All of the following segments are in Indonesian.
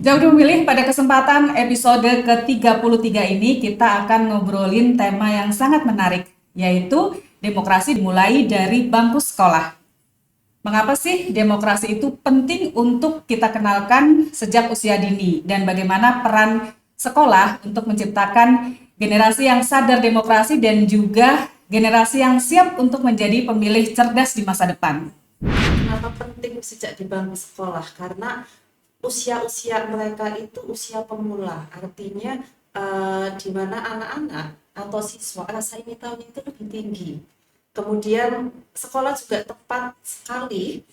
Jauh memilih pada kesempatan episode ke-33 ini kita akan ngobrolin tema yang sangat menarik, yaitu demokrasi dimulai dari bangku sekolah. Mengapa sih demokrasi itu penting untuk kita kenalkan sejak usia dini dan bagaimana peran sekolah untuk menciptakan generasi yang sadar demokrasi dan juga generasi yang siap untuk menjadi pemilih cerdas di masa depan? Kenapa penting sejak di bangku sekolah? Karena usia-usia mereka itu usia pemula, artinya di mana anak-anak atau siswa rasa ingin tahunya itu lebih tinggi. Kemudian sekolah juga tepat sekali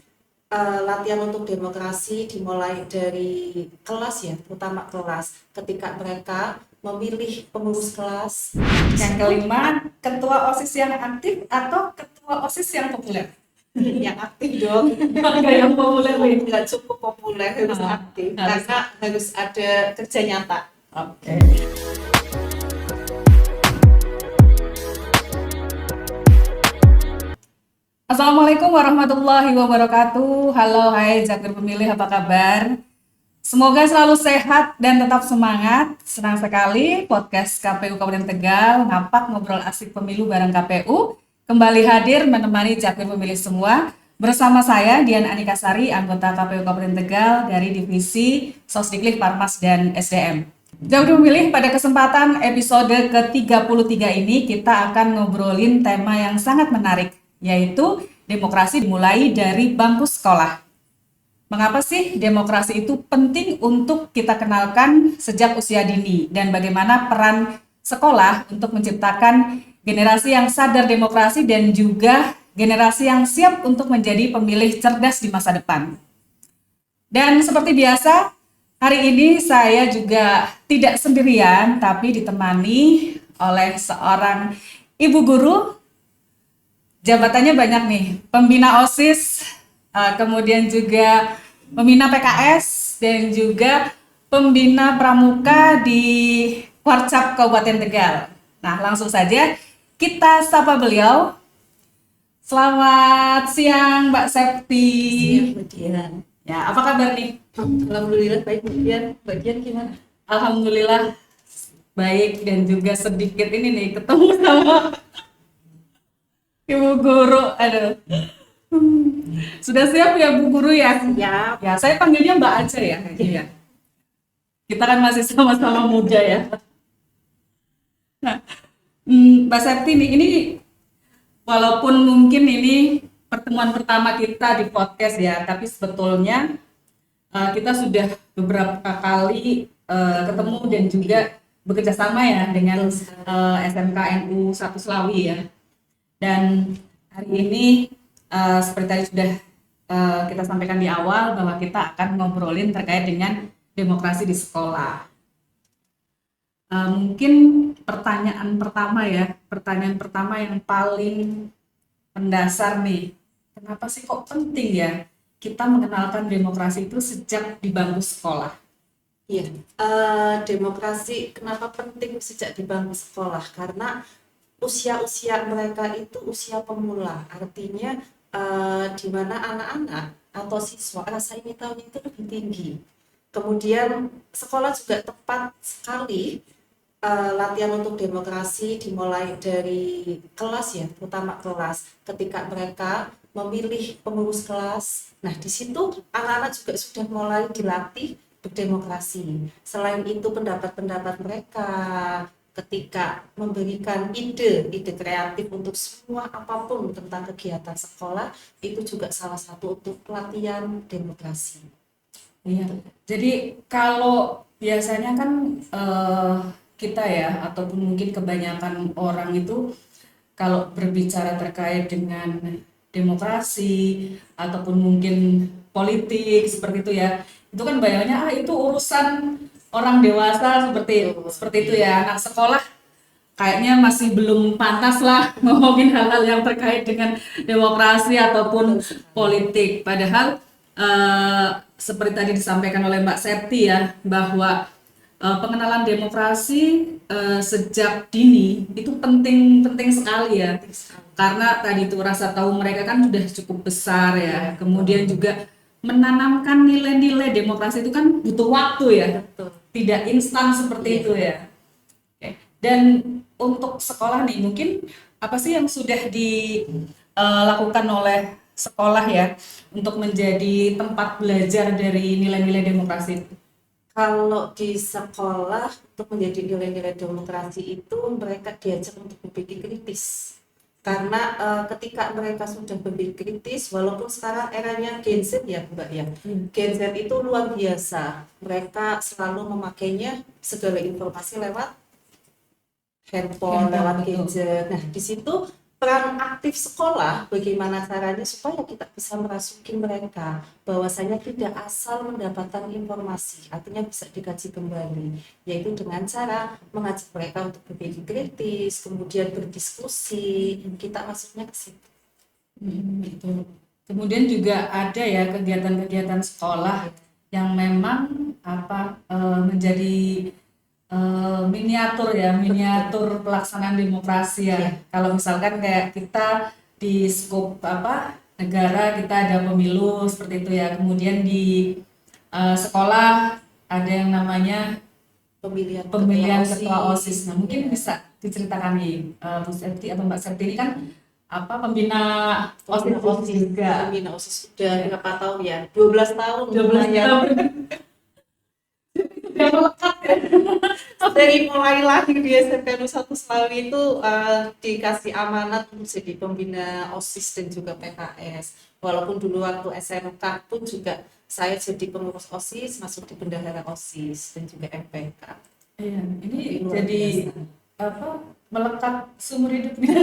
latihan untuk demokrasi dimulai dari kelas ya, terutama kelas. Ketika mereka memilih pengurus kelas. Yang kelima, ketua OSIS yang aktif atau ketua OSIS yang populer? Yang aktif dong. Enggak yang populer nih. Nggak cukup populer, harus aktif karena harus ada kerja nyata. Oke. Assalamualaikum warahmatullahi wabarakatuh. Halo, hai Zakir pemilih, apa kabar? Semoga selalu sehat dan tetap semangat. Senang sekali podcast KPU Kabupaten Tegal, Ngapak Ngobrol Asik Pemilu bareng KPU, kembali hadir menemani Zakir pemilih semua. Bersama saya, Dian Anikasari, anggota KPU Kabupaten Tegal dari Divisi Sosdiklik, Parmas, dan SDM. Jauh memilih pada kesempatan episode ke-33 ini kita akan ngobrolin tema yang sangat menarik, yaitu demokrasi dimulai dari bangku sekolah. Mengapa sih demokrasi itu penting untuk kita kenalkan sejak usia dini dan bagaimana peran sekolah untuk menciptakan generasi yang sadar demokrasi dan juga generasi yang siap untuk menjadi pemilih cerdas di masa depan. Dan seperti biasa, hari ini saya juga tidak sendirian tapi ditemani oleh seorang ibu guru. Jabatannya banyak nih, pembina OSIS, kemudian juga pembina PKS, dan juga pembina pramuka di Warcap Kabupaten Tegal. Nah, langsung saja kita sapa beliau. Selamat siang Mbak Septi. Siap, Mbak Dian. Ya, apa kabar nih? Alhamdulillah baik, Mbak Dian. Mbak Dian gimana? Alhamdulillah baik, dan juga sedikit ini nih ketemu sama Ibu Guru. Aduh. Sudah siap ya Bu Guru ya? Siap. Ya, saya panggilnya Mbak aja ya. Iya. Kita kan masih sama-sama muda ya. Nah, Mbak Septi nih, ini walaupun mungkin ini pertemuan pertama kita di podcast ya, tapi sebetulnya kita sudah beberapa kali ketemu dan juga bekerja sama ya dengan SMK NU 1 Slawi ya. Dan hari ini seperti tadi sudah kita sampaikan di awal bahwa kita akan ngobrolin terkait dengan demokrasi di sekolah. Mungkin pertanyaan pertama yang paling mendasar nih, kenapa sih kok penting ya kita mengenalkan demokrasi itu sejak di bangku sekolah? Iya, demokrasi kenapa penting sejak di bangku sekolah? Karena usia-usia mereka itu usia pemula, artinya di mana anak-anak atau siswa rasa ingin tahunya itu lebih tinggi. Kemudian sekolah juga tepat sekali latihan untuk demokrasi dimulai dari kelas ya, terutama kelas. Ketika mereka memilih pengurus kelas, nah di situ anak-anak juga sudah mulai dilatih berdemokrasi. Selain itu pendapat-pendapat mereka ketika memberikan ide kreatif untuk semua apapun tentang kegiatan sekolah, itu juga salah satu untuk pelatihan demokrasi. Iya. Jadi kalau biasanya kan kita ya, ataupun mungkin kebanyakan orang itu kalau berbicara terkait dengan demokrasi ataupun mungkin politik seperti itu ya, itu kan bayangnya itu urusan orang dewasa seperti itu ya. Anak sekolah kayaknya masih belum pantas lah ngomongin hal-hal yang terkait dengan demokrasi ataupun politik. Padahal seperti tadi disampaikan oleh Mbak Septi ya, bahwa pengenalan demokrasi sejak dini itu penting sekali ya, karena tadi itu rasa tahu mereka kan sudah cukup besar ya, kemudian juga menanamkan nilai-nilai demokrasi itu kan butuh waktu ya, Betul. tidak instan seperti Iya. itu ya. Oke. Dan untuk sekolah nih, mungkin apa sih yang sudah dilakukan oleh sekolah ya untuk menjadi tempat belajar dari nilai-nilai demokrasi itu? Kalau di sekolah untuk menjadi nilai-nilai demokrasi itu mereka diajak untuk berpikir kritis. Karena ketika mereka sudah berpikir kritis, walaupun sekarang eranya Gen Z ya Mbak ya, Gen Z itu luar biasa. Mereka selalu memakainya segala informasi lewat handphone, lewat Betul. gadget. Nah, di situ peran aktif sekolah, bagaimana caranya supaya kita bisa merasuki mereka bahwasanya tidak asal mendapatkan informasi, artinya bisa dikaji kembali, yaitu dengan cara mengajak mereka untuk berpikir kritis, kemudian berdiskusi, kita masuknya ke situ. Gitu. Kemudian juga ada ya kegiatan-kegiatan sekolah yang memang menjadi miniatur ya, miniatur pelaksanaan demokrasi ya. Iya. Kalau misalkan kayak kita di skup negara kita ada pemilu seperti itu ya. Kemudian di sekolah ada yang namanya pemilihan ketua OSIS. Nah, mungkin bisa diceritakan nih Bu Septi atau Mbak Septi ini kan pembina OSIS juga. Pembina OSIS sudah berapa tahun ya? 12 tahun 12 lumayan. tahun. Yang melekat ya. Dari mulai lahir di SMP Negeri 1 Selawi itu dikasih amanat untuk jadi pembina OSIS dan juga PKS. Walaupun dulu waktu SMK pun juga saya jadi pengurus OSIS, masuk di bendahara OSIS dan juga MPK. Iya, ini Luar jadi biasa. melekat seumur hidupnya.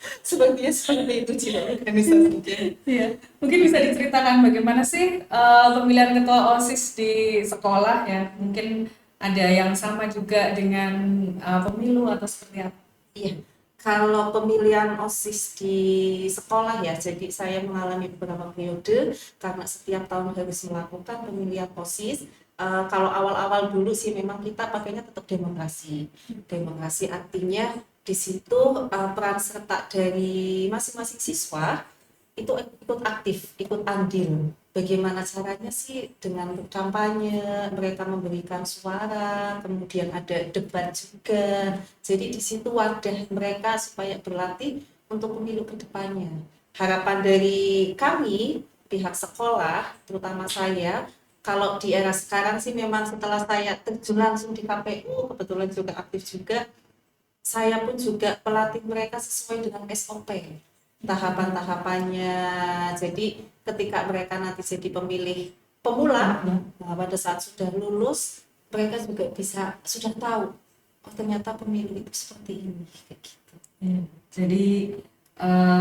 Sepertinya seperti itu jiwa organisasinya. Iya, mungkin bisa diceritakan bagaimana sih pemilihan ketua OSIS di sekolah ya? Mungkin ada yang sama juga dengan pemilu atau seperti apa? Iya, kalau pemilihan OSIS di sekolah ya, jadi saya mengalami beberapa periode karena setiap tahun harus melakukan pemilihan OSIS. Kalau awal-awal dulu sih memang kita pakainya tetap demokrasi. Demokrasi artinya di situ peran serta dari masing-masing siswa itu ikut aktif, ikut andil. Bagaimana caranya sih dengan berkampanye, mereka memberikan suara, kemudian ada debat juga. Jadi di situ wadah mereka supaya berlatih untuk pemilu ke depannya. Harapan dari kami, pihak sekolah, terutama saya, kalau di era sekarang sih memang setelah saya terjun langsung di KPU, kebetulan juga aktif juga, saya pun juga pelatih mereka sesuai dengan SOP tahapan-tahapannya. Jadi ketika mereka nanti jadi pemilih pemula, nah, pada saat sudah lulus mereka juga bisa sudah tahu oh ternyata pemilu itu seperti ini kayak gitu. Ya, jadi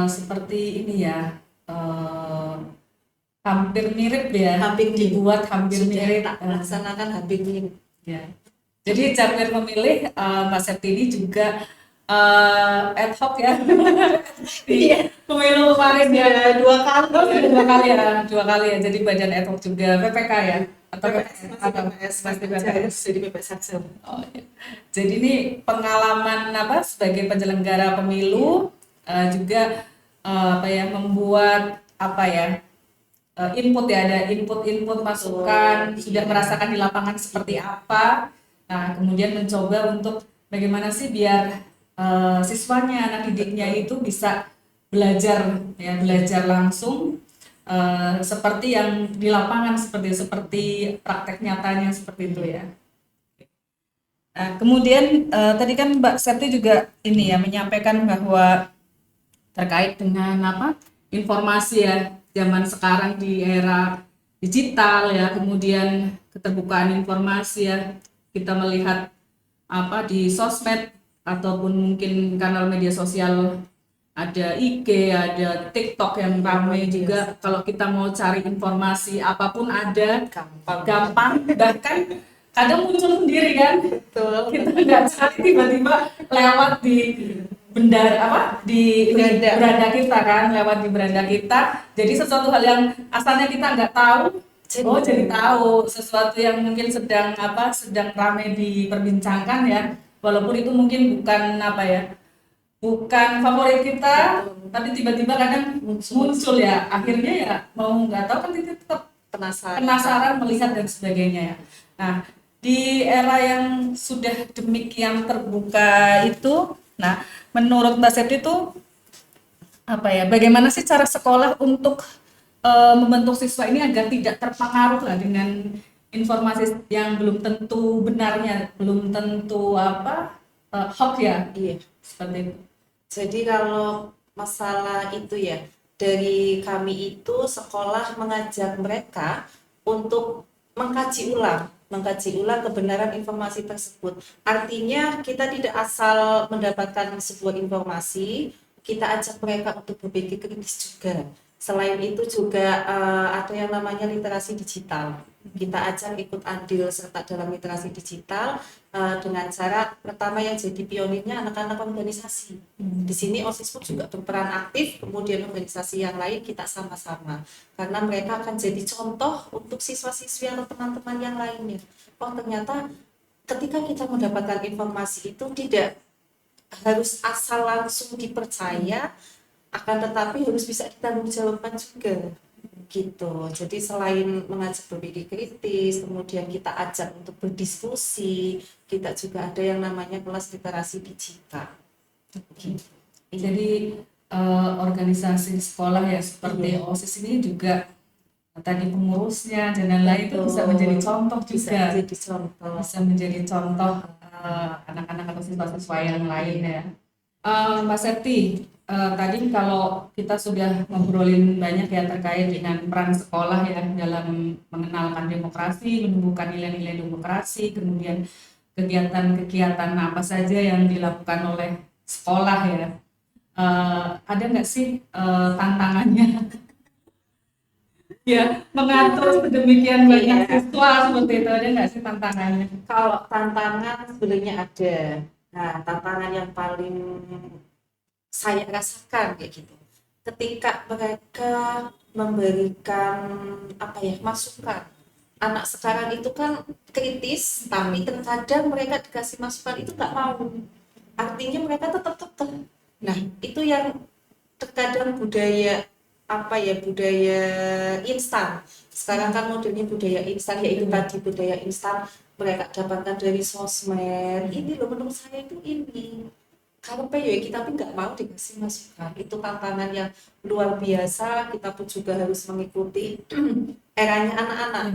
seperti ini ya, hampir mirip ya, Hampir dibuat hampir sudah mirip. tak laksanakan hampir mirip. Ya. Jadi Cakir memilih Mbak Septi ini juga ad hoc ya di pemilu kemarin ya. Ya, dua kali. Dua kali ya. Jadi badan ad hoc juga PPK ya atau masih PPS jadi PPS saja. Oh, iya. Jadi ini pengalaman sebagai penyelenggara pemilu juga membuat input ya, ada input masukan, sudah merasakan di lapangan seperti apa. Nah, kemudian mencoba untuk bagaimana sih biar siswanya, anak didiknya itu bisa belajar langsung seperti yang di lapangan, seperti praktek nyatanya seperti itu ya. Nah, kemudian tadi kan Mbak Septi juga ini ya menyampaikan bahwa terkait dengan informasi ya zaman sekarang di era digital ya, kemudian keterbukaan informasi ya, kita melihat di sosmed ataupun mungkin kanal media sosial, ada IG, ada TikTok yang ramai juga. Kalau kita mau cari informasi apapun ada, gampang, bahkan kadang muncul sendiri kan. Betul. Kita nggak cari tiba-tiba lewat di beranda kita kan, lewat di beranda kita. Jadi sesuatu hal yang asalnya kita nggak tahu, jadi tahu sesuatu yang mungkin sedang ramai diperbincangkan ya, walaupun itu mungkin bukan bukan favorit kita, Betul. tapi tiba-tiba kadang muncul ya. Akhirnya ya mau nggak tahu kan kita tetap penasaran melihat dan sebagainya ya. Nah, di era yang sudah demikian terbuka itu, nah menurut Mbak Septi itu apa ya? Bagaimana sih cara sekolah untuk membentuk siswa ini agar tidak terpengaruh lah dengan informasi yang belum tentu benarnya, belum tentu apa hoax ya, Iya. seperti itu. Jadi kalau masalah itu ya, dari kami itu sekolah mengajak mereka untuk mengkaji ulang kebenaran informasi tersebut. Artinya kita tidak asal mendapatkan sebuah informasi, kita ajak mereka untuk berpikir kritis juga. Selain itu juga ada yang namanya literasi digital. Kita ajak ikut andil serta dalam literasi digital dengan cara pertama yang jadi pionirnya anak-anak organisasi. Di sini OSIS pun juga berperan aktif, kemudian organisasi yang lain kita sama-sama. Karena mereka akan jadi contoh untuk siswa-siswi atau teman-teman yang lainnya. Oh ternyata ketika kita mendapatkan informasi itu tidak harus asal langsung dipercaya, akan tetapi harus bisa ditanggungjawabkan juga gitu. Jadi selain mengajak berpikir kritis, kemudian kita ajak untuk berdiskusi, kita juga ada yang namanya kelas literasi digital. Gitu. Jadi organisasi sekolah ya seperti Iya. OSIS ini juga tadi pengurusnya dan lain-lain itu bisa menjadi contoh Bisa juga, jadi contoh. bisa menjadi contoh anak-anak atau siswa-siswa yang lain ya. Mbak Septi, tadi kalau kita sudah ngobrolin banyak ya terkait dengan peran sekolah ya dalam mengenalkan demokrasi, menumbuhkan nilai-nilai demokrasi, kemudian kegiatan-kegiatan apa saja yang dilakukan oleh sekolah ya. Ada nggak sih tantangannya ya mengatur sedemikian banyak Iya. siswa seperti itu, ada nggak sih tantangannya? Kalau tantangan sebenarnya ada. Nah, tantangan yang paling saya rasakan kayak gitu. Ketika mereka memberikan apa ya masukan. Anak sekarang itu kan kritis, tapi terkadang mereka dikasih masukan itu nggak mau. Artinya mereka tetap kekeh. Nah, itu yang terkadang budaya apa ya budaya instan. Sekarang kan modelnya budaya instan, yaitu tadi budaya instan mereka dapatkan dari sosmed. Ini loh menurut saya itu ini. Kalau ya kita pun nggak mau dikasih masukan. Itu tantangan yang luar biasa. Kita pun juga harus mengikuti eranya anak-anak.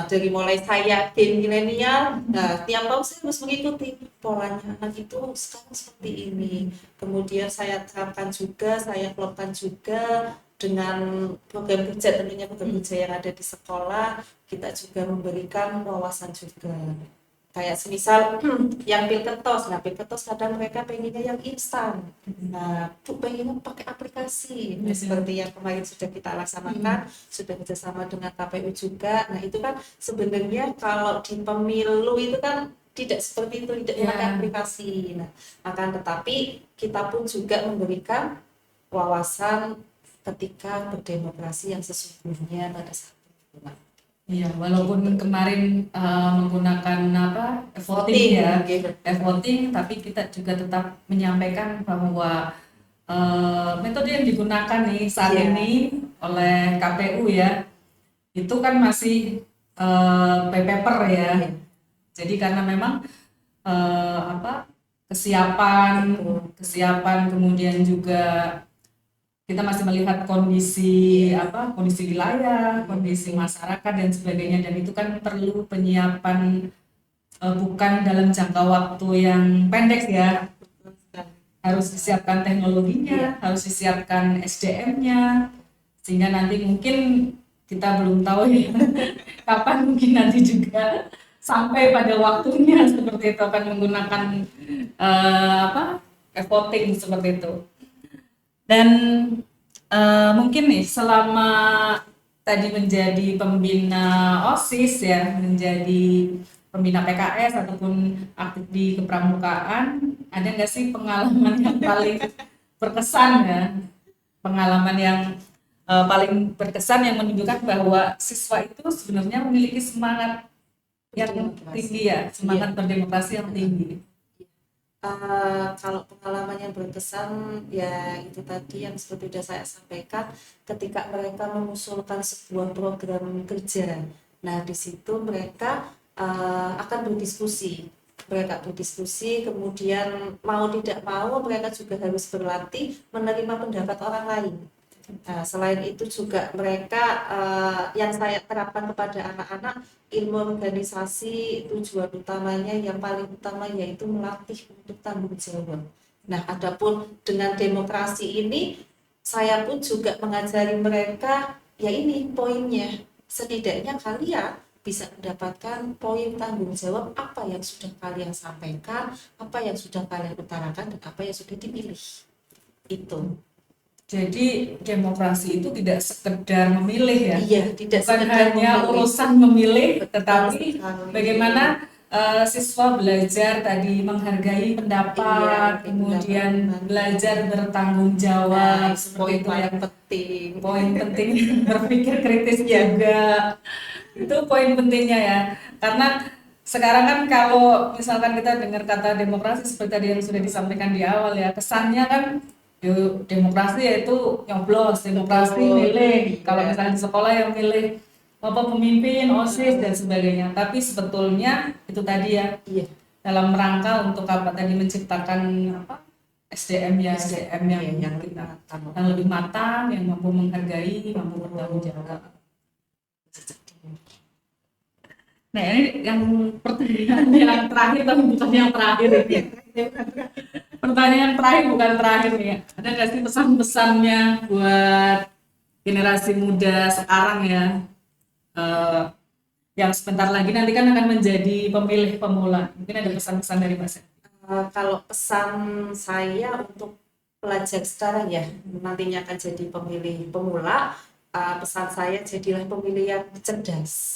Dari mulai saya gen milenial, nah tiap tahun saya harus mengikuti polanya anak itu sekarang seperti ini. Kemudian saya terapkan juga, saya klopkan juga dengan program kerja, tentunya program kerja yang ada di sekolah. Kita juga memberikan wawasan juga. Kayak semisal yang Pilketos, nah Pilketos kadang mereka pengennya yang instan. Nah, Bu pengennya pakai aplikasi. Nah, seperti yang kemarin sudah kita laksanakan, sudah bekerjasama dengan KPU juga. Nah, itu kan sebenarnya kalau di pemilu itu kan tidak seperti itu, tidak memakai aplikasi. Nah, akan tetapi kita pun juga memberikan wawasan ketika berdemokrasi yang sesungguhnya pada saat itu. Iya, walaupun kemarin menggunakan apa voting ya, voting, tapi kita juga tetap menyampaikan bahwa metode yang digunakan nih saat ini oleh KPU ya, itu kan masih paper ya. Jadi karena memang apa kesiapan kemudian juga kita masih melihat kondisi kondisi wilayah, kondisi masyarakat dan sebagainya, dan itu kan perlu penyiapan bukan dalam jangka waktu yang pendek ya. Harus disiapkan teknologinya, harus disiapkan SDM-nya, sehingga nanti mungkin kita belum tahu ya kapan mungkin nanti juga sampai pada waktunya seperti itu akan menggunakan voting seperti itu. Dan mungkin nih selama tadi menjadi pembina OSIS ya, menjadi pembina PKS ataupun aktif di kepramukaan, ada nggak sih pengalaman yang paling berkesan ya? Pengalaman yang paling berkesan yang menunjukkan bahwa siswa itu sebenarnya memiliki semangat yang tinggi ya, semangat berdemokrasi yang tinggi. Kalau pengalaman yang berkesan ya itu tadi yang seperti sudah saya sampaikan ketika mereka mengusulkan sebuah program kerja. Nah, di situ mereka akan berdiskusi. Mereka berdiskusi, kemudian mau tidak mau mereka juga harus berlatih menerima pendapat orang lain. Nah, selain itu juga mereka yang saya terapkan kepada anak-anak ilmu organisasi tujuan utamanya yang paling utama yaitu melatih untuk tanggung jawab. Nah, adapun dengan demokrasi ini saya pun juga mengajari mereka ya ini poinnya setidaknya kalian bisa mendapatkan poin tanggung jawab apa yang sudah kalian sampaikan, apa yang sudah kalian utarakan dan apa yang sudah dipilih. Itu. Jadi demokrasi itu tidak sekedar memilih ya, Iya, tidak bukan sekedar hanya memilih. urusan memilih, Betul tetapi sekali. bagaimana siswa belajar tadi menghargai pendapat, Iya, kemudian pendapat. belajar bertanggung Nah, jawab, itu seperti poin itu ya. paling penting. Poin penting berpikir kritis Iya. juga, itu poin pentingnya ya. Karena sekarang kan kalau misalkan kita dengar kata demokrasi seperti tadi yang sudah disampaikan di awal ya, kesannya kan demokrasi yaitu nyoblos, demokrasi Betul. milih. Iya. Kalau misalnya di sekolah yang milih apa pemimpin, OSIS dan sebagainya. Tapi sebetulnya itu tadi ya Iya. dalam rangka untuk apa tadi menciptakan apa SDM ya, SDM yang Iya, kita matang. yang lebih matang, yang mampu menghargai, mampu bertanggung jawab. Nah ini yang pertanyaan yang terakhir tapi bukan yang terakhir ini. Pertanyaan yang terakhir bukan terakhir nih. Ada nggak sih pesan-pesannya buat generasi muda sekarang ya? Eh, yang sebentar lagi nanti kan akan menjadi pemilih pemula. Mungkin ada pesan-pesan dari Mas. Kalau pesan saya untuk pelajar sekarang ya nantinya akan jadi pemilih pemula, pesan saya jadilah pemilih yang cerdas.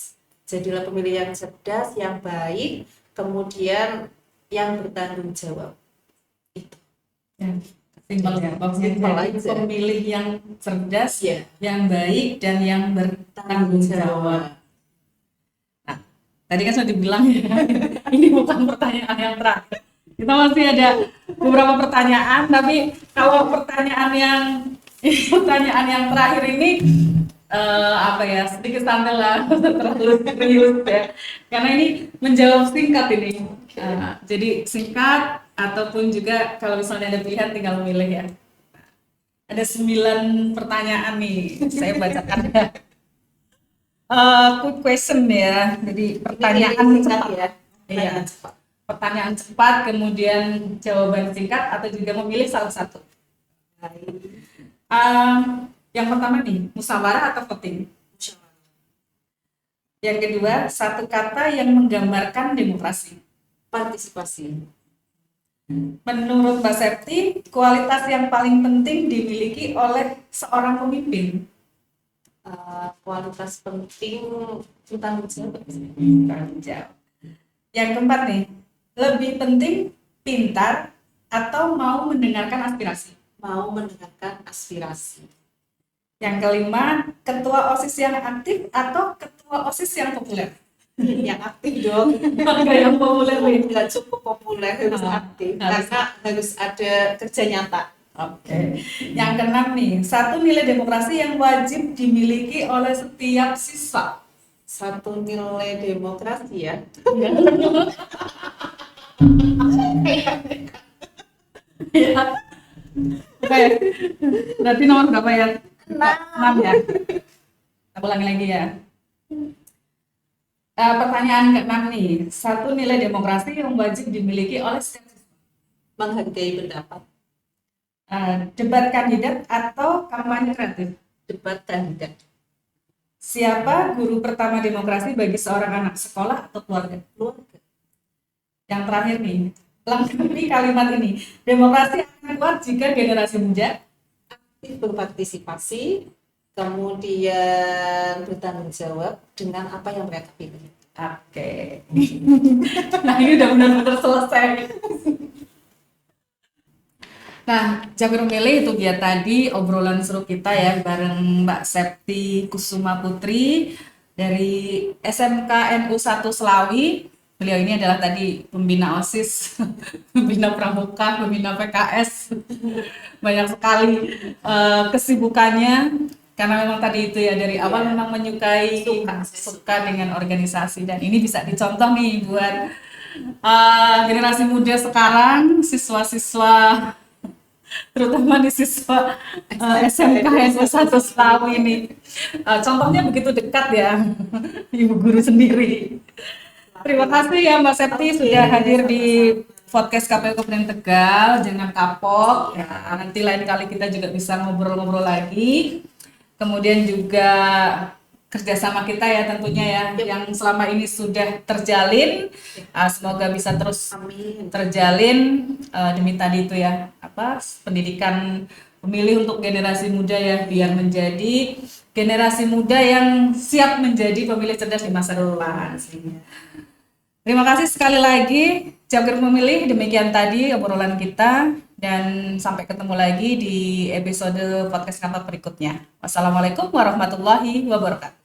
Jadilah pemilih yang cerdas, yang baik, kemudian yang bertanggung jawab. Itu. Ya, simpel ya, Simpel jadi aja. pemilih yang cerdas, Ya, yang baik dan yang bertanggung jawab. Nah, tadi kan sudah dibilang ya, ini bukan pertanyaan yang terakhir. Kita masih ada beberapa pertanyaan, tapi kalau pertanyaan yang pertanyaan yang terakhir ini apa ya sedikit santai lah, terlalu serius ya. Karena ini menjawab singkat ini. Jadi singkat ataupun juga kalau misalnya ada pilihan tinggal milih ya. Ada 9 pertanyaan nih, saya bacakan ya. Quick question ya, jadi pertanyaan cepat ya. Iya, pertanyaan cepat, kemudian jawaban singkat atau juga memilih salah satu. Yang pertama nih, musyawarah atau voting? Yang kedua, satu kata yang menggambarkan demokrasi. Partisipasi. Menurut Mbak Septi, kualitas yang paling penting dimiliki oleh seorang pemimpin. Kualitas penting bertanggung jawab. Yang keempat nih, lebih penting pintar atau mau mendengarkan aspirasi. Mau mendengarkan aspirasi. Yang kelima, ketua OSIS yang aktif atau ketua OSIS yang populer. Yang aktif dong. Enggak yang populer nih. Nggak cukup populer, harus aktif karena harus ada kerja nyata. Oke. Yang keenam nih, satu nilai demokrasi yang wajib dimiliki oleh setiap siswa. Satu nilai demokrasi ya. Ya. Oke. Berarti nomor berapa ya? 6 ya. Kita ulangi lagi ya. Pertanyaan ke-6 nih, satu nilai demokrasi yang wajib dimiliki oleh setiap siswa. Menghargai pendapat. Debat kandidat atau kampanye kreatif? Debat kandidat. Siapa guru pertama demokrasi bagi seorang anak sekolah atau keluarga? Keluarga. Yang terakhir nih, lengkapi kalimat ini. Demokrasi akan kuat jika generasi muda Aktif berpartisipasi, kemudian bertanggung jawab dengan apa yang mereka pilih. Oke. Nah, ini udah benar-benar selesai. Nah, Jago Milih itu dia tadi obrolan seru kita ya bareng Mbak Septi Kusuma Putri dari SMK NU 1 Selawi. Beliau ini adalah tadi pembina OSIS, pembina Pramuka, pembina PKS, banyak sekali kesibukannya. Karena memang tadi itu ya dari awal memang menyukai, suka dengan organisasi, dan ini bisa dicontoh nih buat generasi muda sekarang, siswa-siswa, terutama di siswa SMK yang satu tahu ini. Contohnya begitu dekat ya, ibu guru sendiri. Terima kasih ya Mbak Septi sudah hadir di podcast KPU Kabupaten Tegal. Jangan kapok ya, nanti lain kali kita juga bisa ngobrol-ngobrol lagi. Kemudian juga kerjasama kita ya tentunya ya, yang selama ini sudah terjalin, semoga bisa terus terjalin demi tadi itu ya, pendidikan pemilih untuk generasi muda ya, biar menjadi generasi muda yang siap menjadi pemilih cerdas di masa depan. Terima kasih sekali lagi Jagar Pemilih, demikian tadi obrolan kita, dan sampai ketemu lagi di episode podcast Kampak berikutnya. Wassalamualaikum warahmatullahi wabarakatuh.